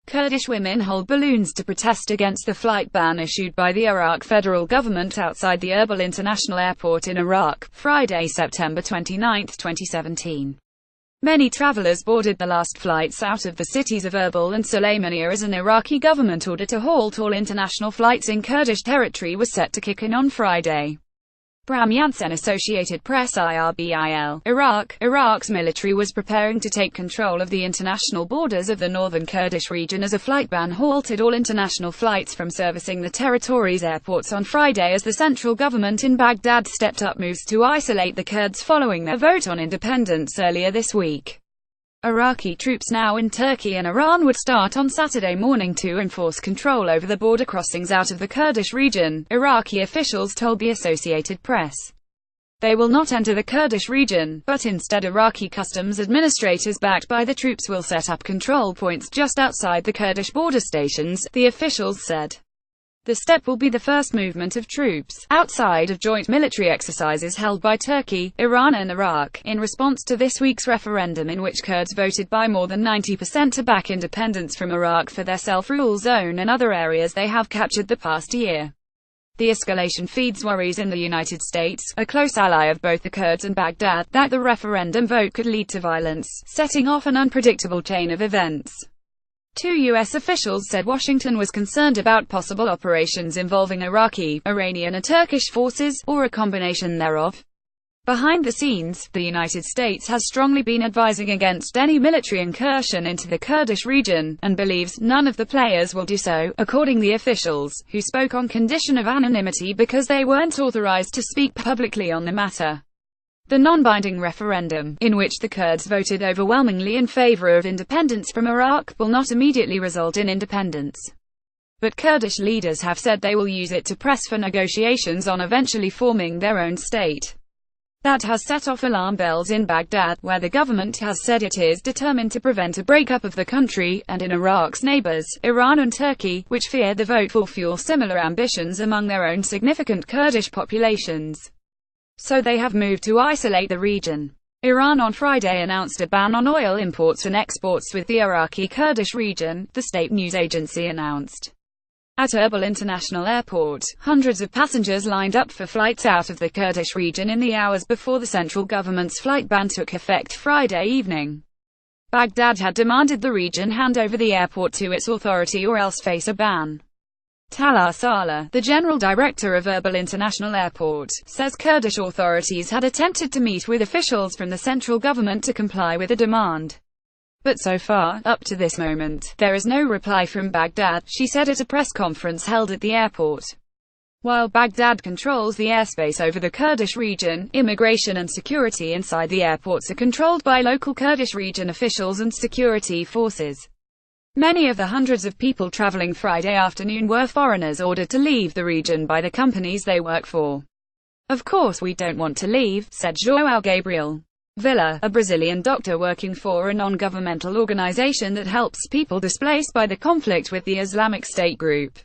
Kurdish women hold balloons to protest against the flight ban issued by the Iraq federal government outside the Erbil International Airport in Iraq, Friday, September 29, 2017. Many travelers boarded the last flights out of the cities of Erbil and Sulaymaniyah as an Iraqi government order to halt all international flights in Kurdish territory was set to kick in on Friday. Bram Jansen, Associated Press, Irbil, Iraq. Iraq's military was preparing to take control of the international borders of the northern Kurdish region as a flight ban halted all international flights from servicing the territory's airports on Friday as the central government in Baghdad stepped up moves to isolate the Kurds following their vote on independence earlier this week. Iraqi troops now in Turkey and Iran would start on Saturday morning to enforce control over the border crossings out of the Kurdish region, Iraqi officials told the Associated Press. They will not enter the Kurdish region, but instead Iraqi customs administrators backed by the troops will set up control points just outside the Kurdish border stations, the officials said. The step will be the first movement of troops, outside of joint military exercises held by Turkey, Iran and Iraq, in response to this week's referendum in which Kurds voted by more than 90% to back independence from Iraq for their self-rule zone and other areas they have captured the past year. The escalation feeds worries in the United States, a close ally of both the Kurds and Baghdad, that the referendum vote could lead to violence, setting off an unpredictable chain of events. Two U.S. officials said Washington was concerned about possible operations involving Iraqi, Iranian and Turkish forces, or a combination thereof. Behind the scenes, the United States has strongly been advising against any military incursion into the Kurdish region, and believes none of the players will do so, according to the officials, who spoke on condition of anonymity because they weren't authorized to speak publicly on the matter. The non-binding referendum, in which the Kurds voted overwhelmingly in favor of independence from Iraq, will not immediately result in independence. But Kurdish leaders have said they will use it to press for negotiations on eventually forming their own state. That has set off alarm bells in Baghdad, where the government has said it is determined to prevent a breakup of the country, and in Iraq's neighbors, Iran and Turkey, which fear the vote will fuel similar ambitions among their own significant Kurdish populations. So they have moved to isolate the region. Iran on Friday announced a ban on oil imports and exports with the Iraqi Kurdish region, the state news agency announced. At Erbil International Airport, hundreds of passengers lined up for flights out of the Kurdish region in the hours before the central government's flight ban took effect Friday evening. Baghdad had demanded the region hand over the airport to its authority or else face a ban. Talar Saleh, the general director of Erbil International Airport, says Kurdish authorities had attempted to meet with officials from the central government to comply with the demand. But so far, up to this moment, there is no reply from Baghdad, she said at a press conference held at the airport. While Baghdad controls the airspace over the Kurdish region, immigration and security inside the airports are controlled by local Kurdish region officials and security forces. Many of the hundreds of people traveling Friday afternoon were foreigners ordered to leave the region by the companies they work for. Of course we don't want to leave, said João Gabriel Villa, a Brazilian doctor working for a non-governmental organization that helps people displaced by the conflict with the Islamic State group.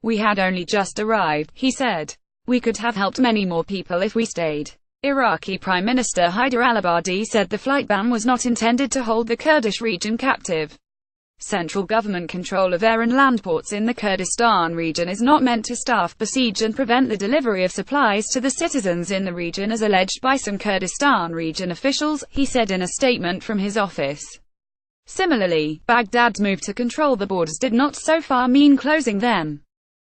We had only just arrived, he said. We could have helped many more people if we stayed. Iraqi Prime Minister Haider al-Abadi said the flight ban was not intended to hold the Kurdish region captive. Central government control of air and land ports in the Kurdistan region is not meant to staff, besiege and prevent the delivery of supplies to the citizens in the region as alleged by some Kurdistan region officials, he said in a statement from his office. Similarly, Baghdad's move to control the borders did not so far mean closing them.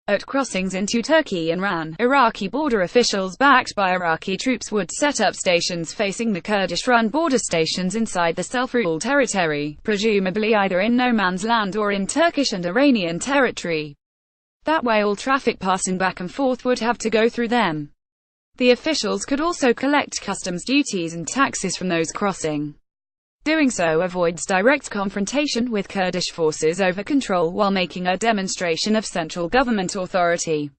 At crossings into Turkey and Iran, Iraqi border officials backed by Iraqi troops would set up stations facing the Kurdish-run border stations inside the self-ruled territory, presumably either in no man's land or in Turkish and Iranian territory. That way all traffic passing back and forth would have to go through them. The officials could also collect customs duties and taxes from those crossing. Doing so avoids direct confrontation with Kurdish forces over control while making a demonstration of central government authority.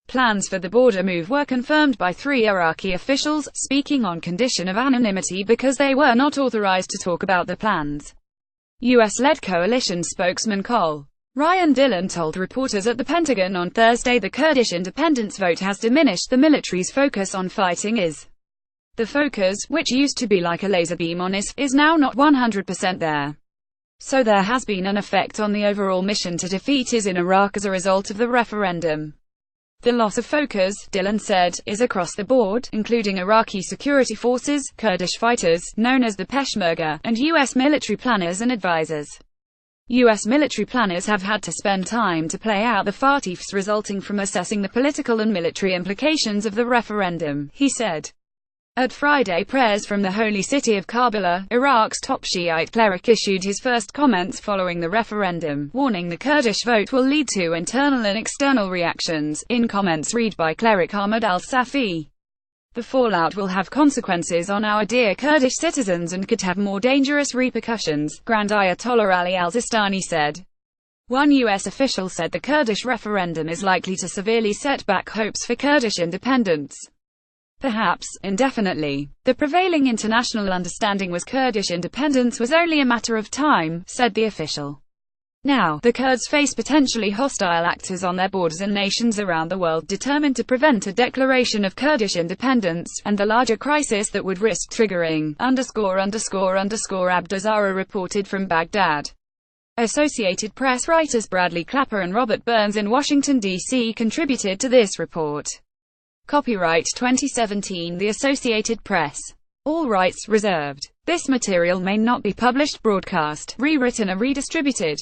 Plans for the border move were confirmed by three Iraqi officials, speaking on condition of anonymity because they were not authorized to talk about the plans. U.S.-led coalition spokesman Col. Ryan Dillon told reporters at the Pentagon on Thursday the Kurdish independence vote has diminished the military's focus on fighting The focus, which used to be like a laser beam on IS, is now not 100% there. So there has been an effect on the overall mission to defeat IS in Iraq as a result of the referendum. The loss of focus, Dillon said, is across the board, including Iraqi security forces, Kurdish fighters, known as the Peshmerga, and U.S. military planners and advisors. U.S. military planners have had to spend time to play out the what-ifs resulting from assessing the political and military implications of the referendum, he said. At Friday prayers from the holy city of Karbala, Iraq's top Shiite cleric issued his first comments following the referendum, warning the Kurdish vote will lead to internal and external reactions. In comments read by cleric Ahmad al-Safi, "The fallout will have consequences on our dear Kurdish citizens and could have more dangerous repercussions," Grand Ayatollah Ali al-Sistani said. One U.S. official said the Kurdish referendum is likely to severely set back hopes for Kurdish independence. Perhaps indefinitely. The prevailing international understanding was Kurdish independence was only a matter of time, said the official. Now, the Kurds face potentially hostile actors on their borders and nations around the world determined to prevent a declaration of Kurdish independence, and the larger crisis that would risk triggering, Abdazara reported from Baghdad. Associated Press writers Bradley Clapper and Robert Burns in Washington, D.C. contributed to this report. Copyright 2017 The Associated Press. All rights reserved. This material may not be published, broadcast, rewritten or redistributed.